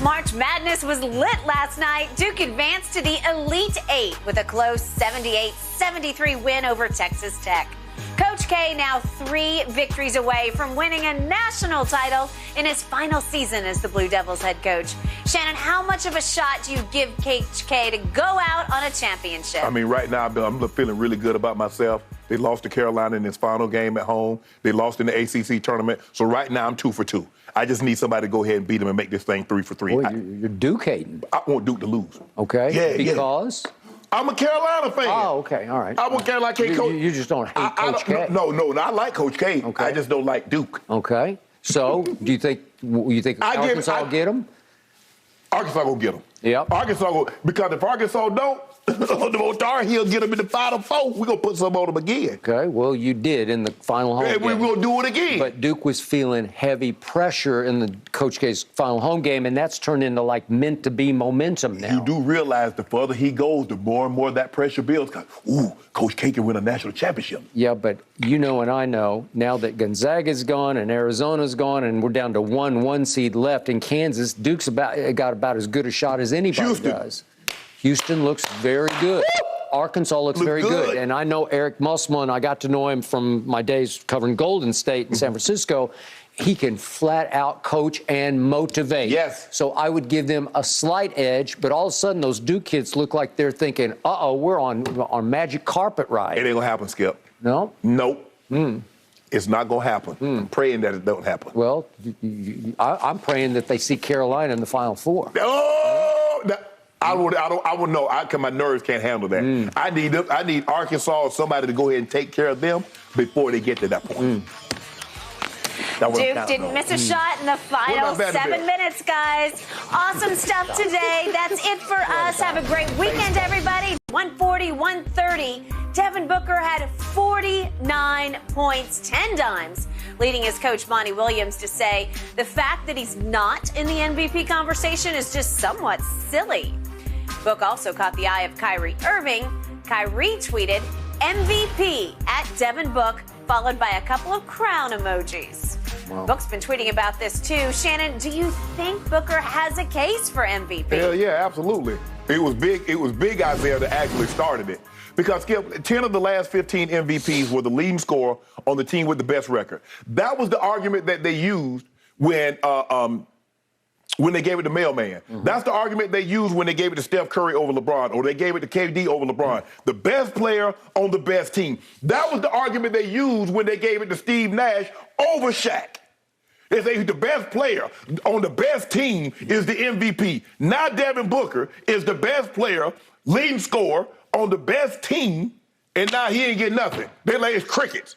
March Madness was lit last night. Duke advanced to the Elite Eight with a close 78-73 win over Texas Tech. Coach K now 3 victories away from winning a national title in his final season as the Blue Devils head coach. Shannon, how much of a shot do you give Coach K to go out on a championship? I mean, right now, I'm feeling really good about myself. They lost to Carolina in his final game at home. They lost in the ACC tournament. So right now, I'm 2 for 2. I just need somebody to go ahead and beat them and make this thing 3 for 3. Boy, you're Duke-hating. I want Duke to lose. Okay. Yeah, because? I'm a Carolina fan. Oh, okay. All right. I want Carolina K. Coach. You just don't hate Coach K. No, I like Coach K. Okay. I just don't like Duke. Okay. So, do you think Arkansas will get them? Arkansas will get them. Yep. Arkansas will, because if Arkansas don't, he'll get them in the Final Four. We're going to put some on them again. Okay, well, you did in the final home game. We're going to do it again. But Duke was feeling heavy pressure in the Coach K's final home game, and that's turned into, like, meant-to-be momentum now. You do realize the further he goes, the more and more that pressure builds. Ooh, Coach K can win a national championship. Yeah, but you know and I know, now that Gonzaga's gone and Arizona's gone and we're down to one seed left in Kansas, Duke's got about as good a shot as anybody does. Houston looks very good. Arkansas looks very good. And I know Eric Musselman. I got to know him from my days covering Golden State in San Francisco. He can flat out coach and motivate. Yes. So I would give them a slight edge, but all of a sudden those Duke kids look like they're thinking, uh-oh, we're on magic carpet ride. It ain't going to happen, Skip. No? Nope. It's not going to happen. I'm praying that it don't happen. Well, I'm praying that they see Carolina in the Final Four. Oh! I would know. My nerves can't handle that. I need Arkansas or somebody to go ahead and take care of them before they get to that point. Duke didn't miss a shot in the final 7 minutes, guys. Awesome stuff today. That's it for us. Have a great weekend, everybody. 140-130. Devin Booker had 49 points, 10 dimes, leading his coach, Monty Williams, to say the fact that he's not in the MVP conversation is just somewhat silly. Book also caught the eye of Kyrie Irving. Kyrie tweeted, MVP at Devin Book, followed by a couple of crown emojis. Wow. Book's been tweeting about this too. Shannon, do you think Booker has a case for MVP? Hell yeah, absolutely. It was big out there that actually started it. Because, Skip, 10 of the last 15 MVPs were the leading scorer on the team with the best record. That was the argument that they used when they gave it to Mailman. That's the argument they used when they gave it to Steph Curry over LeBron, or they gave it to KD over LeBron. The best player on the best team. That was the argument they used when they gave it to Steve Nash over Shaq. They say the best player on the best team is the MVP. Now Devin Booker is the best player, leading scorer on the best team, and now he ain't getting nothing. They're like, it's crickets.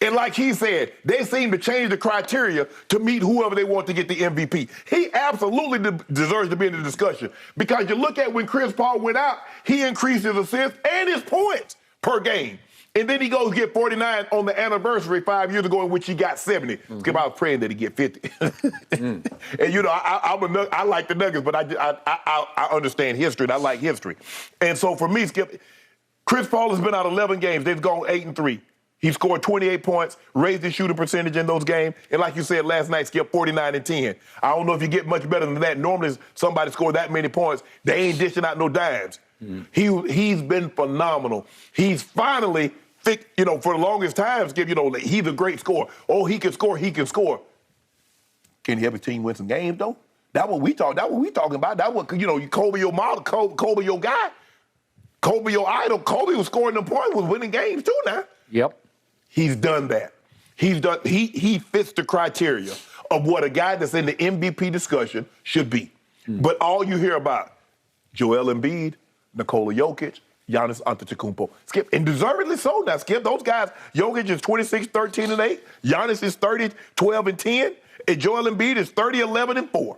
And like he said, they seem to change the criteria to meet whoever they want to get the MVP. He absolutely deserves to be in the discussion, because you look at when Chris Paul went out, he increased his assists and his points per game. And then he goes get 49 on the anniversary 5 years ago, in which he got 70. Skip, I was praying that he get 50. And, you know, I like the Nuggets, but I understand history, and I like history. And so for me, Skip, Chris Paul has been out 11 games. They've gone 8-3. He scored 28 points, raised his shooting percentage in those games, and like you said last night, Skip, 49-10. I don't know if you get much better than that. Normally, somebody scored that many points, they ain't dishing out no dimes. He's been phenomenal. He's finally, you know, for the longest time, Skip, you know, he's a great scorer. Oh, he can score, he can score. Can he help his team win some games, though? That's what we talking about. That's what, you know, Kobe your model, Kobe your guy, Kobe your idol. Kobe was scoring them points, was winning games too now. Yep. He's done that. He fits the criteria of what a guy that's in the MVP discussion should be. But all you hear about, Joel Embiid, Nikola Jokic, Giannis Antetokounmpo. Skip, and deservedly so now, Skip. Those guys, Jokic is 26-13-8. Giannis is 30-12-10. And Joel Embiid is 30-11-4.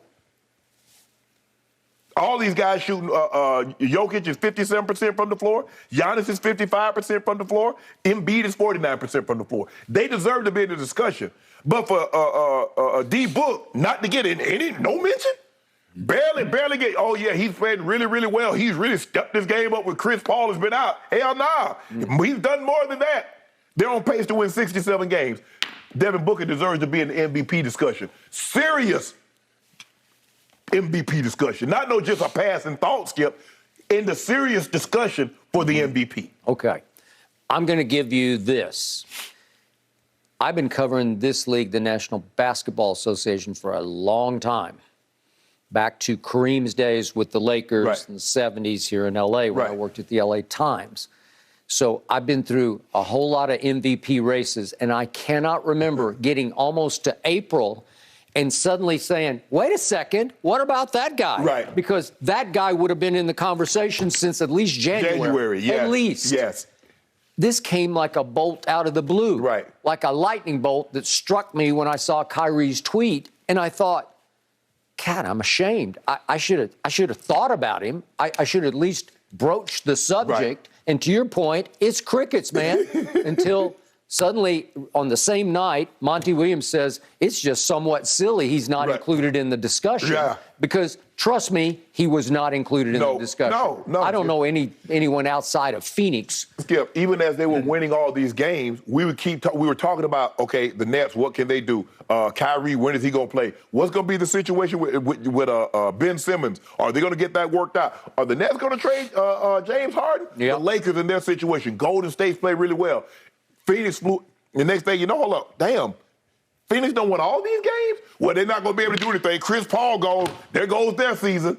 All these guys shooting, Jokic is 57% from the floor. Giannis is 55% from the floor. Embiid is 49% from the floor. They deserve to be in the discussion. But for D Book not to get in, no mention? Barely get, oh yeah, he's played really, really well. He's really stepped this game up when Chris Paul has been out. Hell nah. He's done more than that. They're on pace to win 67 games. Devin Booker deserves to be in the MVP discussion. Serious MVP discussion. Not no just a passing thought, Skip, in the serious discussion for the MVP. Okay. I'm going to give you this. I've been covering this league, the National Basketball Association, for a long time. Back to Kareem's days with the Lakers in the 70s here in L.A. when I worked at the L.A. Times. So I've been through a whole lot of MVP races, and I cannot remember getting almost to April and suddenly saying, wait a second, what about that guy? Right. Because that guy would have been in the conversation since at least January. Yes. At least. Yes. This came like a bolt out of the blue. Right. Like a lightning bolt that struck me when I saw Kyrie's tweet, and I thought, God, I'm ashamed. I should have thought about him. I should at least broach the subject. Right. And to your point, it's crickets, man. Until suddenly, on the same night, Monty Williams says it's just somewhat silly he's not included in the discussion. Yeah. Because, trust me, he was not included in the discussion. No. I don't know anyone outside of Phoenix. Skip, even as they were winning all these games, we were talking about, okay, the Nets, what can they do? Kyrie, when is he going to play? What's going to be the situation with Ben Simmons? Are they going to get that worked out? Are the Nets going to trade James Harden? Yep. The Lakers in their situation. Golden State's played really well. Phoenix flew. The next day, hold up, damn. Phoenix don't win all these games? Well, they're not going to be able to do anything. Chris Paul goes, there goes their season.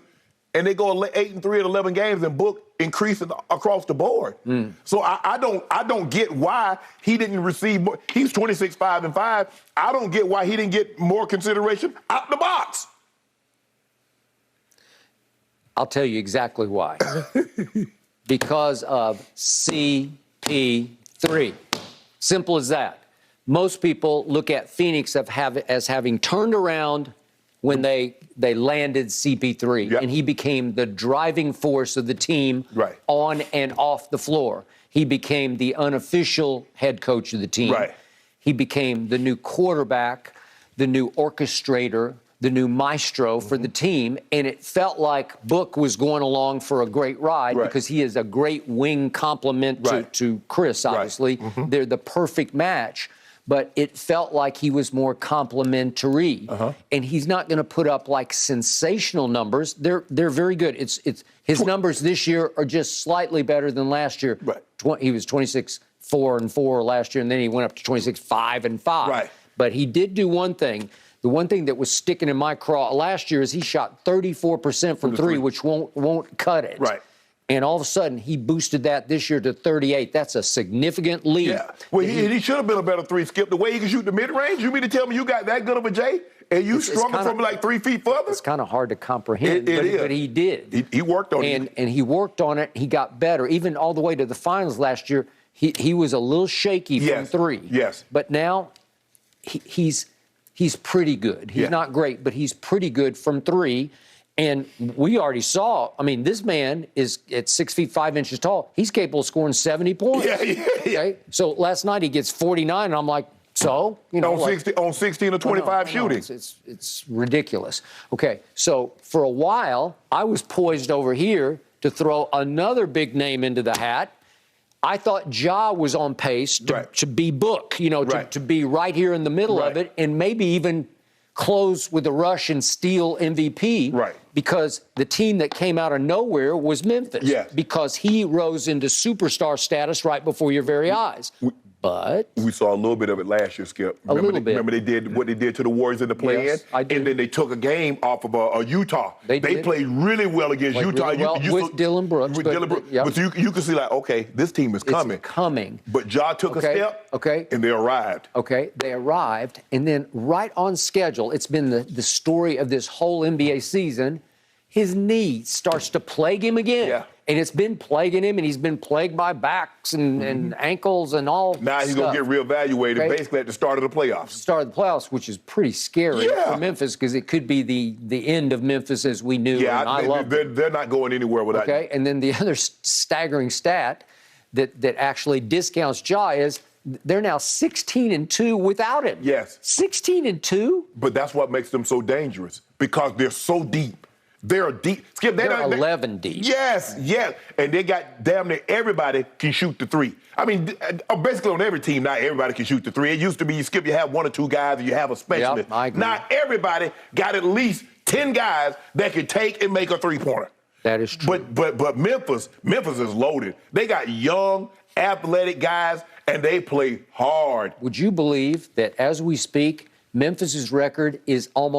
And they go 8-3 in 11 games and book increasing across the board. So I don't get why he didn't receive more. He's 26-5-5. I don't get why he didn't get more consideration out the box. I'll tell you exactly why. Because of CP3. Simple as that. Most people look at Phoenix as having turned around when they landed CP3, and he became the driving force of the team on and off the floor. He became the unofficial head coach of the team. He became the new quarterback, the new orchestrator, the new maestro for the team, and it felt like Book was going along for a great ride because he is a great wing complement to Chris, obviously. They're the perfect match. But it felt like he was more complimentary, and he's not going to put up like sensational numbers. They're very good. His numbers this year are just slightly better than last year. He was 26-4-4 last year, and then he went up to 26-5-5. But he did do one thing. The one thing that was sticking in my craw last year is he shot 34% from three, which won't cut it. And all of a sudden, he boosted that this year to 38. That's a significant lead. Yeah. Well, he should have been a better three, Skip. The way he can shoot the mid-range, you mean to tell me you got that good of a J and you struggled from like 3 feet further? It's kind of hard to comprehend, but he did. He worked on it. And he worked on it. He got better. Even all the way to the finals last year, he was a little shaky from three. But now he's pretty good. He's not great, but he's pretty good from three. And we already saw, I mean, this man is at 6 feet 5 inches tall. He's capable of scoring 70 points. Okay? So last night he gets 49, and I'm like, so? On 16 or 25 shooting. It's ridiculous. Okay, so for a while, I was poised over here to throw another big name into the hat. I thought Ja was on pace to be Book, to be right here in the middle of it, and maybe even close with a rush and steal MVP because the team that came out of nowhere was Memphis because he rose into superstar status right before your very eyes. But we saw a little bit of it last year, Skip. Remember they did what they did to the Warriors in the play-in? And then they took a game off of Utah. They played really well against Utah. Really well with Dylan Brooks. But you can see, like, okay, this team is coming. It's coming. But Ja took a step, and they arrived. They arrived, and then right on schedule, it's been the story of this whole NBA season, his knee starts to plague him again. And it's been plaguing him, and he's been plagued by backs and ankles and all Now he's going to get reevaluated basically at the start of the playoffs. Start of the playoffs, which is pretty scary for Memphis because it could be the end of Memphis as we knew. They're not going anywhere without you. And then the other staggering stat that actually discounts Ja is they're now 16-2 without him. 16-2? But that's what makes them so dangerous because they're so deep. They're deep. Skip, they're 11 deep. Yes. And they got damn near everybody can shoot the three. I mean, basically on every team, not everybody can shoot the three. It used to be, Skip, you have one or two guys and you have a specialist. I agree. Not everybody got at least 10 guys that can take and make a three-pointer. That is true. But Memphis is loaded. They got young, athletic guys, and they play hard. Would you believe that as we speak, Memphis's record is almost